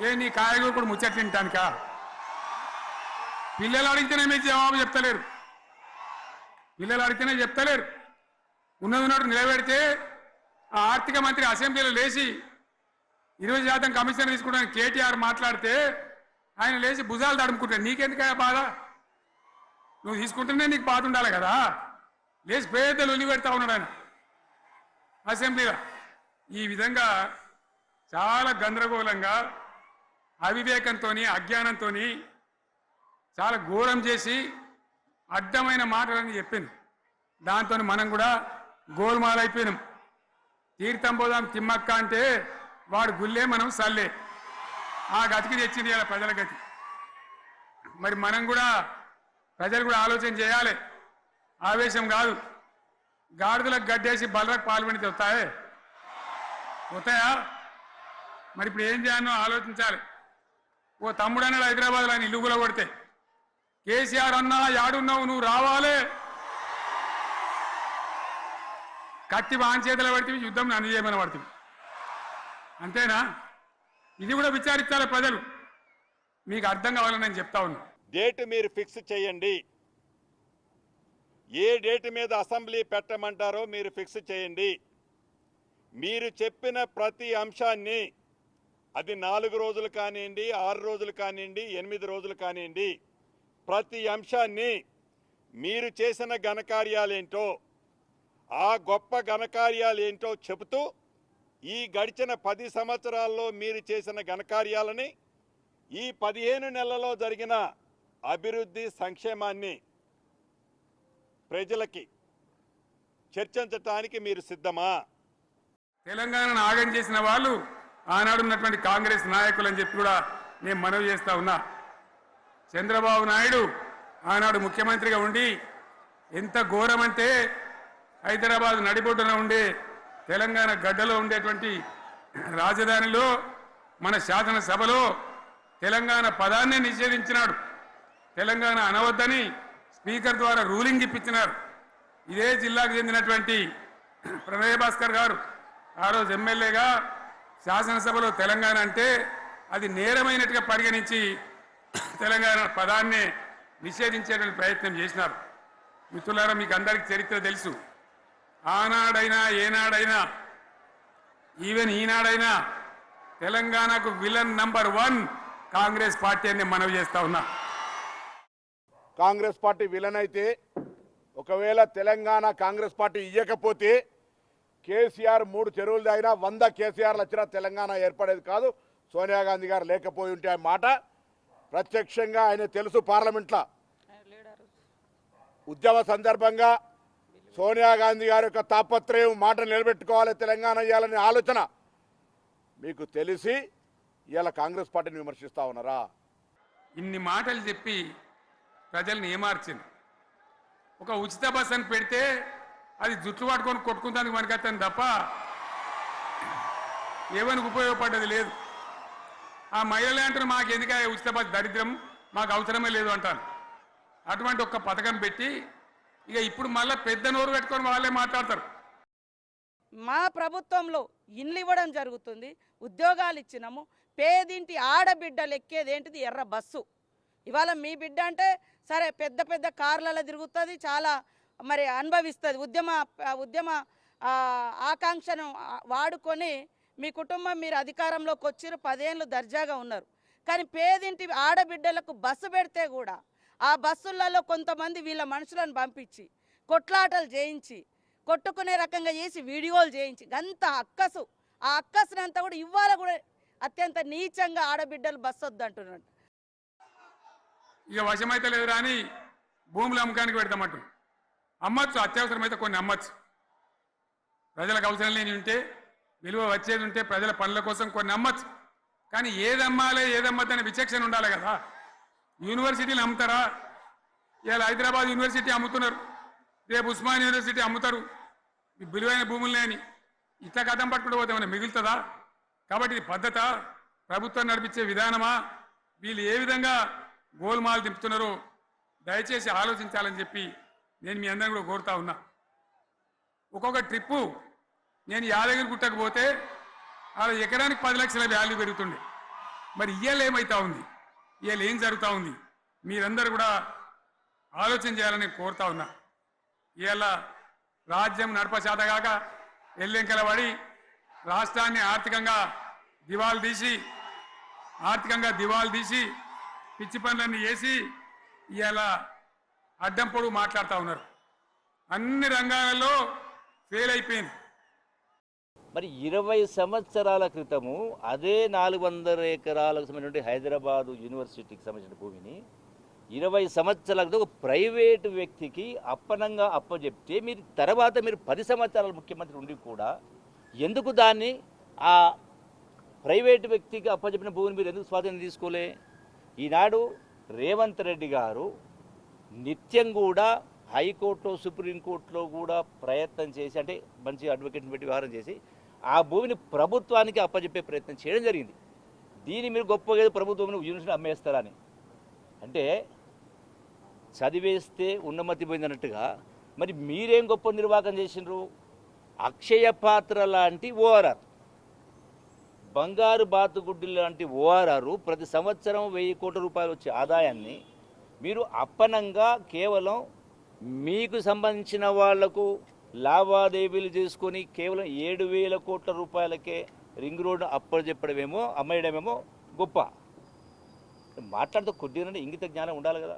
ఏ నీ కాయగూర కూడా ముచ్చట్లు తింటానికా? పిల్లలు అడిగితేనే మీకు జవాబు చెప్తలేరు, పిల్లలు అడిగితేనే చెప్తలేరు. ఉన్నది నిలబెడితే ఆ ఆర్థిక మంత్రి అసెంబ్లీలో లేచి 20% కమిషన్ తీసుకుంటాను కేటీఆర్ మాట్లాడితే ఆయన లేచి భుజాలు తడుముకుంటాడు. నీకెందుకయ్యా బాధ? నువ్వు తీసుకుంటేనే నీకు బాధ ఉండాలి కదా. లేచి పేదలు ఉల్లి పెడతా ఉన్నాడు ఆయన అసెంబ్లీలో. ఈ విధంగా చాలా గందరగోళంగా అవివేకంతో అజ్ఞానంతో చాలా ఘోరం చేసి అడ్డమైన మాటలని చెప్పింది. దాంతో మనం కూడా గోల్మాలైపోయినాం. తీర్థం పోదాం తిమ్మక్క అంటే వాడు గుల్లే మనం సల్లే. ఆ గతికి తెచ్చింది ఇలా ప్రజల గతి. మరి మనం కూడా ప్రజలు కూడా ఆలోచన చేయాలి. ఆవేశం కాదు. గాడిదలకు గడ్డేసి బలరకు పాల్పడితే వస్తాయా? మరి ఇప్పుడు ఏం చేయాలో ఆలోచించాలి. ఓ తమ్ముడు అన్నాడు హైదరాబాద్లో ఆయన ఇల్లు కూడా కొడితే, కేసీఆర్ అన్నా యాడున్నావు నువ్వు రావాలి, కత్తి వాంచేతలు పడితే యుద్ధం నన్ను చేయమని పడుతుంది. అంతేనా? ఇది కూడా విచారించాలి ప్రజలు. మీకు అర్థం కావాలని నేను చెప్తా ఉన్నా. డేట్ మీరు ఫిక్స్ చేయండి. ఏ డేట్ మీద అసెంబ్లీ పెట్టమంటారో మీరు ఫిక్స్ చేయండి. మీరు చెప్పిన ప్రతి అంశాన్ని, అది 4 రోజులు కానివ్వండి, 6 రోజులు కానివ్వండి, 8 రోజులు కానివ్వండి, ప్రతి అంశాన్ని మీరు చేసిన ఘనకార్యాలేంటో, ఆ గొప్ప ఘనకార్యాలేంటో చెబుతూ ఈ గడిచిన 10 సంవత్సరాల్లో మీరు చేసిన ఘనకార్యాలని, ఈ 15 నెలల్లో జరిగిన అభివృద్ధి సంక్షేమాన్ని ప్రజలకి చర్చించడానికి మీరు సిద్ధమా? తెలంగాణను ఆగం చేసిన వాళ్ళు ఆనాడు ఉన్నటువంటి కాంగ్రెస్ నాయకులు అని చెప్పి కూడా నేను మనవి చేస్తా ఉన్నా. చంద్రబాబు నాయుడు ఆనాడు ముఖ్యమంత్రిగా ఉండి ఎంత ఘోరమంటే హైదరాబాద్ నడిబొడ్డున ఉండే తెలంగాణ గడ్డలో ఉండేటువంటి రాజధానిలో మన శాసనసభలో తెలంగాణ పదాన్ని నిషేధించినాడు. తెలంగాణ అనవద్దని స్పీకర్ ద్వారా రూలింగ్ ఇప్పించినారు. ఇదే జిల్లాకు చెందినటువంటి ప్రణయ్ భాస్కర్ గారు ఆ రోజు ఎమ్మెల్యేగా శాసనసభలో తెలంగాణ అంటే అది నేరమైనట్టుగా పరిగణించి తెలంగాణ పదాన్ని నిషేధించేటువంటి ప్రయత్నం చేసినారు. మిత్రులారా, మీకు అందరికీ చరిత్ర తెలుసు. ఆనాడైనా ఏనాడైనా ఈవెన్ ఈనాడైనా తెలంగాణకు విలన్ నంబర్ 1 కాంగ్రెస్ పార్టీ అని మనవి చేస్తా ఉన్నా. కాంగ్రెస్ పార్టీ విలన్ అయితే, ఒకవేళ తెలంగాణ కాంగ్రెస్ పార్టీ ఇయ్యకపోతే కేసీఆర్ 3 చెరువులు దాగినా 100 కేసీఆర్లు వచ్చినా తెలంగాణ ఏర్పడేది కాదు. సోనియా గాంధీ గారు లేకపోయి ఉంటే ఆ మాట ప్రత్యక్షంగా ఆయన తెలుసు. పార్లమెంట్లో ఉద్యమ సందర్భంగా సోనియా గాంధీ గారి యొక్క తాపత్రయం, మాట నిలబెట్టుకోవాలి, తెలంగాణ ఇవ్వాలనే ఆలోచన మీకు తెలిసి ఇవాళ కాంగ్రెస్ పార్టీని విమర్శిస్తా ఉన్నారా? ఇన్ని మాటలు చెప్పి ప్రజల్ని ఏమార్చింది. ఒక ఉచిత బస్ అని పెడితే అది జుట్లు పట్టుకొని కొట్టుకుందానికి మనకత్తాను తప్ప ఏమనికి ఉపయోగపడ్డది లేదు. ఆ మహిళలే అంటారు మాకు ఎందుక ఉచిత బస్, దరిద్రం, మాకు అవసరమే లేదు అంటారు. అటువంటి ఒక్క పథకం పెట్టి ఇక ఇప్పుడు మళ్ళీ పెద్ద నోరు పెట్టుకొని వాళ్ళే మాట్లాడతారు. మా ప్రభుత్వంలో ఇండ్లు ఇవ్వడం జరుగుతుంది, ఉద్యోగాలు ఇచ్చినాము. పేదింటి ఆడబిడ్డలు ఎక్కేది ఏంటిది? ఎర్ర బస్సు. ఇవాళ మీ బిడ్డ అంటే సరే పెద్ద పెద్ద కార్లలో తిరుగుతుంది, చాలా మరి అనుభవిస్తుంది. ఉద్యమ ఆకాంక్షను వాడుకొని మీ కుటుంబం మీరు అధికారంలోకి వచ్చారు, 10 ఏళ్ళు దర్జాగా ఉన్నారు. కానీ పేదింటి ఆడబిడ్డలకు బస్సు పెడితే కూడా ఆ బస్సులలో కొంతమంది వీళ్ళ మనుషులను పంపించి కొట్లాటలు చేయించి కొట్టుకునే రకంగా చేసి వీడియోలు చేయించి అంత అక్కసు, ఆ అక్కసునంతా కూడా ఇవాళ కూడా అత్యంత నీచంగా ఆడబిడ్డలు బస్సు వద్దంటున్నాడు. ఇక వశమైతే లేదు రాని భూములు అమ్మకానికి పెడతామంటు అమ్మచ్చు, అత్యవసరమైతే కొన్ని అమ్మచ్చు. ప్రజలకు అవసరం లేని ఉంటే, విలువ వచ్చేది ఉంటే ప్రజల పనుల కోసం కొన్ని అమ్మచ్చు. కానీ ఏదమ్మాలే ఏదమ్మద్దనే విచక్షణ ఉండాలి కదా. యూనివర్సిటీలు అమ్ముతారా? ఇవాళ హైదరాబాద్ యూనివర్సిటీ అమ్ముతున్నారు, రేపు ఉస్మాన్ యూనివర్సిటీ అమ్ముతారు. విలువైన భూములనే అని ఇట్లా కథం పట్టుకుంటూ పోతే ఏమైనా మిగులుతుందా? కాబట్టి ఇది పద్ధత, ప్రభుత్వం నడిపించే విధానమా? వీళ్ళు ఏ విధంగా గోల్మాల్ దింపుతున్నారో దయచేసి ఆలోచించాలని చెప్పి నేను మీ అందరిని కూడా కోరుతా ఉన్నా. ఒక్కొక్క ట్రిప్పు నేను యాదగిరి గుట్టకు పోతే అలా ఎకరానికి 10 లక్షల వాల్యూ పెరుగుతుండే. మరి ఇవాళ ఏమవుతా ఉంది, ఇవాళ ఏం జరుగుతూ ఉంది, మీరందరూ కూడా ఆలోచన చేయాలని కోరుతా ఉన్నా. ఇవాళ రాజ్యం నడపచేతగాక ఎల్లెంకల పడి రాష్ట్రాన్ని ఆర్థికంగా దివాలు తీసి పిచ్చి పనులన్నీ చేసి ఇవాళ అడ్డం పొడుగు మాట్లాడుతూ ఉన్నారు. అన్ని రంగాలలో ఫెయిల్ అయిపోయింది. మరి 20 సంవత్సరాల క్రితము అదే 400 ఎకరాలకు సంబంధించిన హైదరాబాదు యూనివర్సిటీకి సంబంధించిన భూమిని 20 సంవత్సరాల క్రితం ఒక ప్రైవేటు వ్యక్తికి అప్పనంగా అప్పచెప్తే మీరు 10 సంవత్సరాలు ముఖ్యమంత్రి ఉండి కూడా ఎందుకు దాన్ని ఆ ప్రైవేటు వ్యక్తికి అప్పచెప్పిన భూమిని మీరు ఎందుకు స్వాధీనం తీసుకోలే? ఈనాడు రేవంత్ రెడ్డి గారు నిత్యం కూడా హైకోర్టులో సుప్రీంకోర్టులో కూడా ప్రయత్నం చేసి, అంటే మంచి అడ్వకేట్ని పెట్టి వ్యవహారం చేసి ఆ భూమిని ప్రభుత్వానికి అప్పచెప్పే ప్రయత్నం చేయడం జరిగింది. దీన్ని మీరు గొప్పగా ప్రభుత్వం యూనివర్సిటీ అమ్మేస్తారని అంటే చదివేస్తే ఉన్నమతి పోయిందన్నట్టుగా మరి మీరేం గొప్ప నిర్వాహకం చేసినారు? అక్షయ పాత్ర లాంటి ఓఆర్ఆర్, బంగారు బాతుగుడ్డి లాంటి ఓఆర్ఆర్ ప్రతి సంవత్సరం 1000 కోట్ల రూపాయలు వచ్చే ఆదాయాన్ని మీరు అప్పనంగా కేవలం మీకు సంబంధించిన వాళ్లకు లావాదేవీలు చేసుకొని కేవలం 7,000 కోట్ల రూపాయలకే రింగ్ రోడ్డు అప్పచెప్పడమేమో అమ్మేయడమేమో గొప్ప. మాట్లాడుతూ కొద్దిగా ఇంగిత జ్ఞానం ఉండాలి కదా.